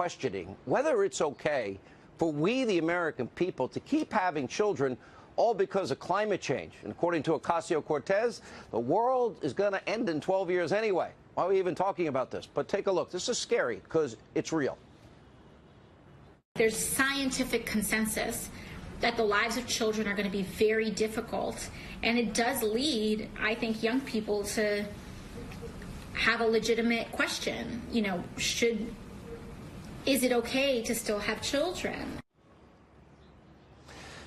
questioning whether it's okay for we, the American people, to keep having children all because of climate change. And according to Ocasio-Cortez, the world is going to end in 12 years anyway. Why are we even talking about this? But take a look. This is scary because it's real. There's scientific consensus that the lives of children are going to be very difficult. And it does lead, I think, young people to have a legitimate question. You know, is it okay to still have children?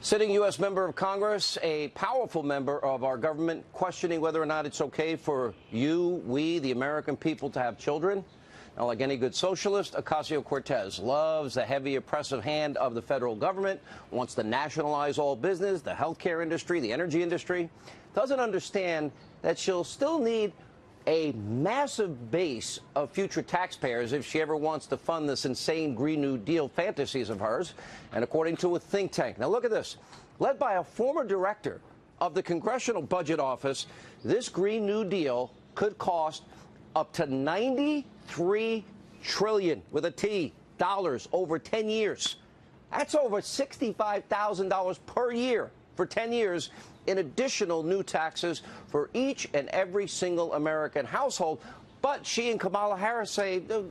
Sitting U.S. member of Congress, a powerful member of our government, questioning whether or not it's okay for we, the American people, to have children. Now, like any good socialist, Ocasio-Cortez loves the heavy, oppressive hand of the federal government, wants to nationalize all business, the healthcare industry, the energy industry, doesn't understand that she'll still need a massive base of future taxpayers if she ever wants to fund this insane Green New Deal fantasies of hers. And according to a think tank, now look at this, led by a former director of the Congressional Budget Office, this Green New Deal could cost up to $93 trillion with a T dollars over 10 years. That's over $65,000 per year for 10 years in additional new taxes for each and every single American household. But she and Kamala Harris say the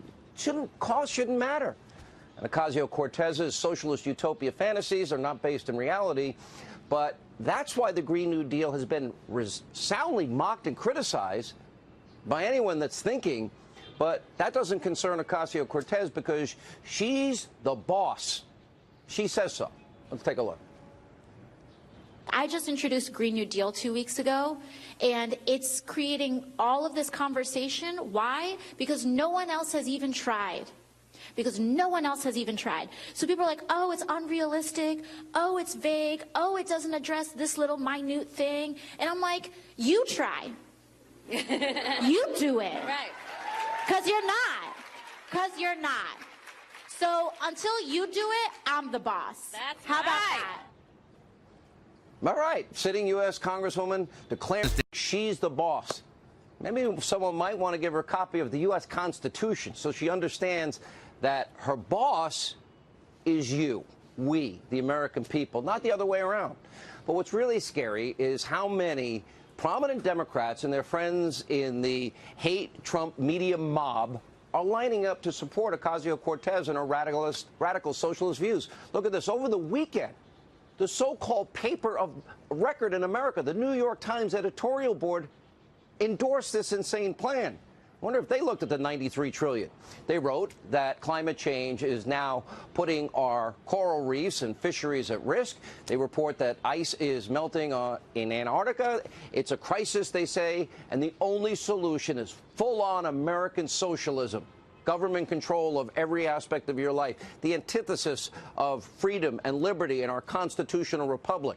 cost shouldn't matter. And Ocasio-Cortez's socialist utopia fantasies are not based in reality. But that's why the Green New Deal has been soundly mocked and criticized by anyone that's thinking. But that doesn't concern Ocasio-Cortez because she's the boss. She says so. Let's take a look. I just introduced Green New Deal 2 weeks ago, and it's creating all of this conversation. Why? Because no one else has even tried. Because no one else has even tried. So people are like, oh, it's unrealistic. Oh, it's vague. Oh, it doesn't address this little minute thing. And I'm like, you try. You do it. Right. Because you're not. Because you're not. So until you do it, I'm the boss. That's How about right. that? All right, sitting U.S. Congresswoman declares she's the boss. Maybe someone might want to give her a copy of the U.S. Constitution so she understands that her boss is we, the American people, not the other way around. But what's really scary is how many prominent Democrats and their friends in the hate Trump media mob are lining up to support Ocasio-Cortez and her radical socialist views. Look at this. Over the weekend, the so-called paper of record in America, the New York Times editorial board, endorsed this insane plan. I wonder if they looked at the $93 trillion. They wrote that climate change is now putting our coral reefs and fisheries at risk. They report that ice is melting in Antarctica. It's a crisis, they say, and the only solution is full-on American socialism. Government control of every aspect of your life, the antithesis of freedom and liberty in our constitutional republic.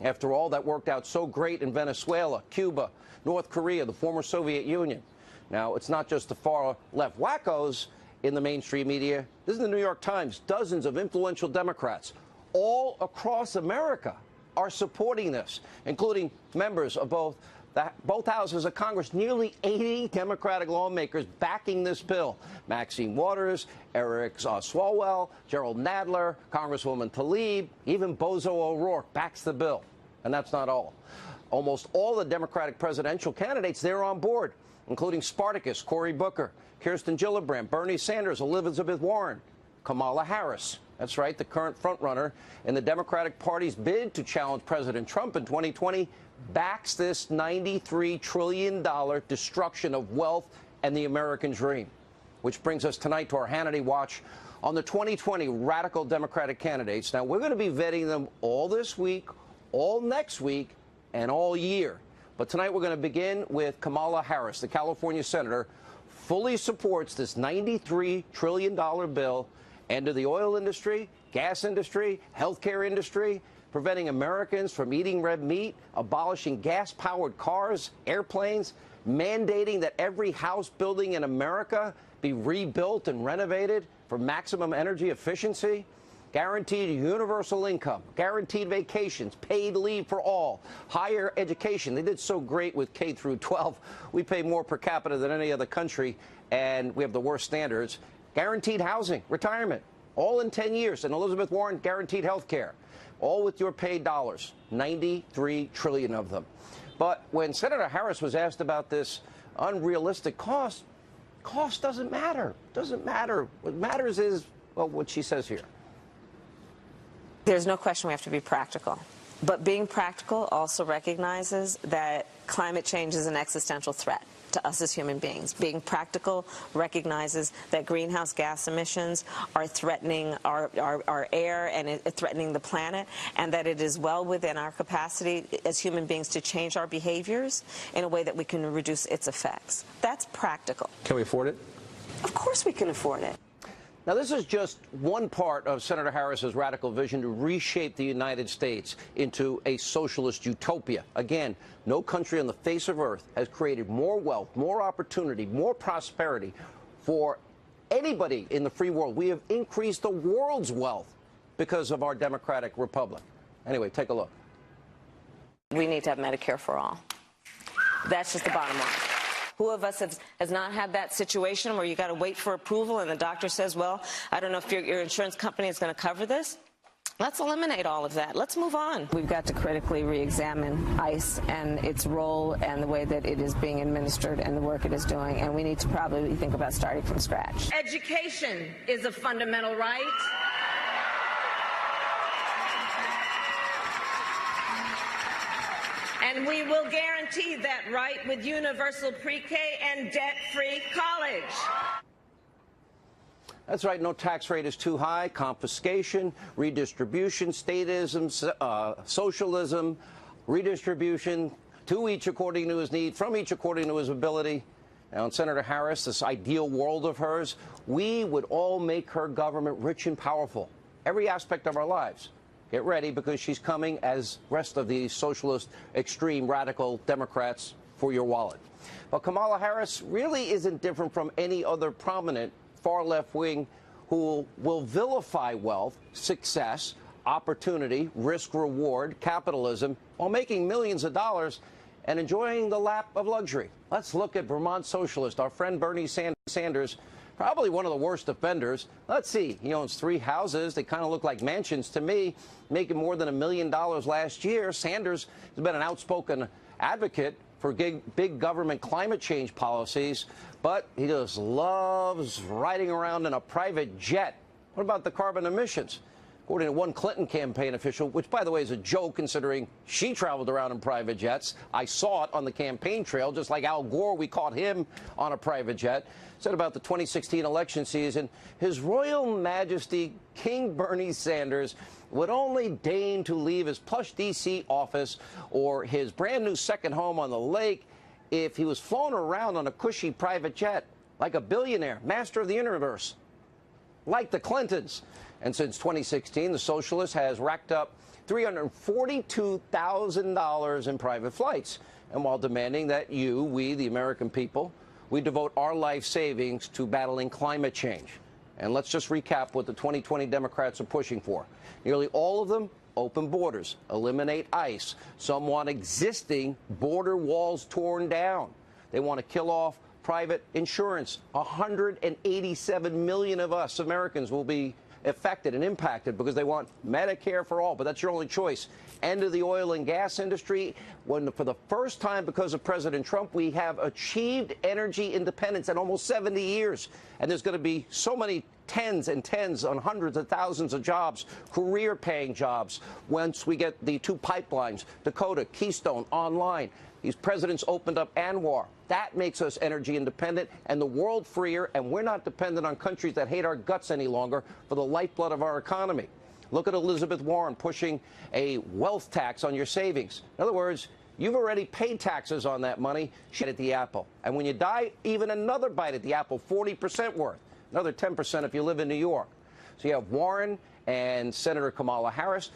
After all, that worked out so great in Venezuela, Cuba, North Korea, the former Soviet Union. Now, it's not just the far-left wackos in the mainstream media. This is the New York Times. Dozens of influential Democrats all across America are supporting this, including members of both houses of Congress, nearly 80 Democratic lawmakers backing this bill. Maxine Waters, Eric Swalwell, Gerald Nadler, Congresswoman Tlaib, even Bozo O'Rourke backs the bill. And that's not all. Almost all the Democratic presidential candidates, they're on board, including Spartacus, Cory Booker, Kirsten Gillibrand, Bernie Sanders, Elizabeth Warren, Kamala Harris. That's right, the current frontrunner in the Democratic Party's bid to challenge President Trump in 2020 backs this $93 trillion destruction of wealth and the American dream. Which brings us tonight to our Hannity Watch on the 2020 radical Democratic candidates. Now, we're going to be vetting them all this week, all next week, and all year. But tonight we're going to begin with Kamala Harris, the California senator, fully supports this $93 trillion bill, end of the oil industry, gas industry, healthcare industry, preventing Americans from eating red meat, abolishing gas-powered cars, airplanes, mandating that every house building in America be rebuilt and renovated for maximum energy efficiency, guaranteed universal income, guaranteed vacations, paid leave for all, higher education. They did so great with K through 12. We pay more per capita than any other country, and we have the worst standards. guaranteed housing, retirement, all in 10 years. And Elizabeth Warren, guaranteed health care, all with your paid dollars, 93 trillion of them. But when Senator Harris was asked about this unrealistic cost doesn't matter. Doesn't matter. What matters is, well, what she says here. There's no question we have to be practical. But being practical also recognizes that climate change is an existential threat to us as human beings. Being practical recognizes that greenhouse gas emissions are threatening our air and threatening the planet, and that it is well within our capacity as human beings to change our behaviors in a way that we can reduce its effects. That's practical. Can we afford it? Of course we can afford it. Now, this is just one part of Senator Harris's radical vision to reshape the United States into a socialist utopia. Again, no country on the face of earth has created more wealth, more opportunity, more prosperity for anybody in the free world. We have increased the world's wealth because of our democratic republic. Anyway, take a look. We need to have Medicare for all. That's just the bottom line. Who of us has not had that situation where you got to wait for approval and the doctor says, well, I don't know if your insurance company is going to cover this? Let's eliminate all of that. Let's move on. We've got to critically re-examine ICE and its role and the way that it is being administered and the work it is doing. And we need to probably think about starting from scratch. Education is a fundamental right. And we will guarantee that right with universal pre-K and debt-free college. That's right. No tax rate is too high. Confiscation, redistribution, statism, socialism, redistribution, to each according to his need, from each according to his ability. Now, in Senator Harris, this ideal world of hers, we would all make her government rich and powerful, every aspect of our lives. Get ready, because she's coming, as rest of the socialist, extreme, radical Democrats, for your wallet. But Kamala Harris really isn't different from any other prominent far left wing who will vilify wealth, success, opportunity, risk, reward, capitalism, while making millions of dollars and enjoying the lap of luxury. Let's look at Vermont socialist, our friend Bernie Sanders. Probably one of the worst offenders. Let's see. He owns 3 houses. They kind of look like mansions to me, making more than $1 million last year. Sanders has been an outspoken advocate for big government climate change policies, but he just loves riding around in a private jet. What about the carbon emissions? According to one Clinton campaign official, which, by the way, is a joke considering she traveled around in private jets. I saw it on the campaign trail, just like Al Gore, we caught him on a private jet. Said about the 2016 election season, His Royal Majesty King Bernie Sanders would only deign to leave his plush D.C. office or his brand new second home on the lake if he was flown around on a cushy private jet, like a billionaire, master of the universe, like the Clintons. And since 2016, the socialist has racked up $342,000 in private flights. And while demanding that we, the American people, we devote our life savings to battling climate change. And let's just recap what the 2020 Democrats are pushing for. Nearly all of them, open borders, eliminate ICE. Some want existing border walls torn down. They want to kill off private insurance. 187 million of us Americans will be affected and impacted because they want Medicare for all, but that's your only choice. End of the oil and gas industry, when for the first time because of President Trump, we have achieved energy independence in almost 70 years. And there's going to be so many tens and tens on hundreds of thousands of jobs, career-paying jobs, once we get the 2 pipelines, Dakota, Keystone, online. These presidents opened up ANWR. That makes us energy independent and the world freer, and we're not dependent on countries that hate our guts any longer for the lifeblood of our economy. Look at Elizabeth Warren pushing a wealth tax on your savings. In other words, you've already paid taxes on that money. She at the apple. And when you die, even another bite at the apple, 40% worth. Another 10% if you live in New York. So you have Warren and Senator Kamala Harris.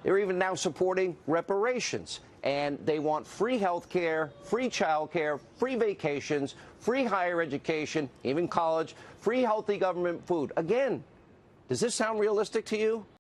They're even now supporting reparations. And they want free health care, free child care, free vacations, free higher education, even college, free healthy government food. Again, does this sound realistic to you?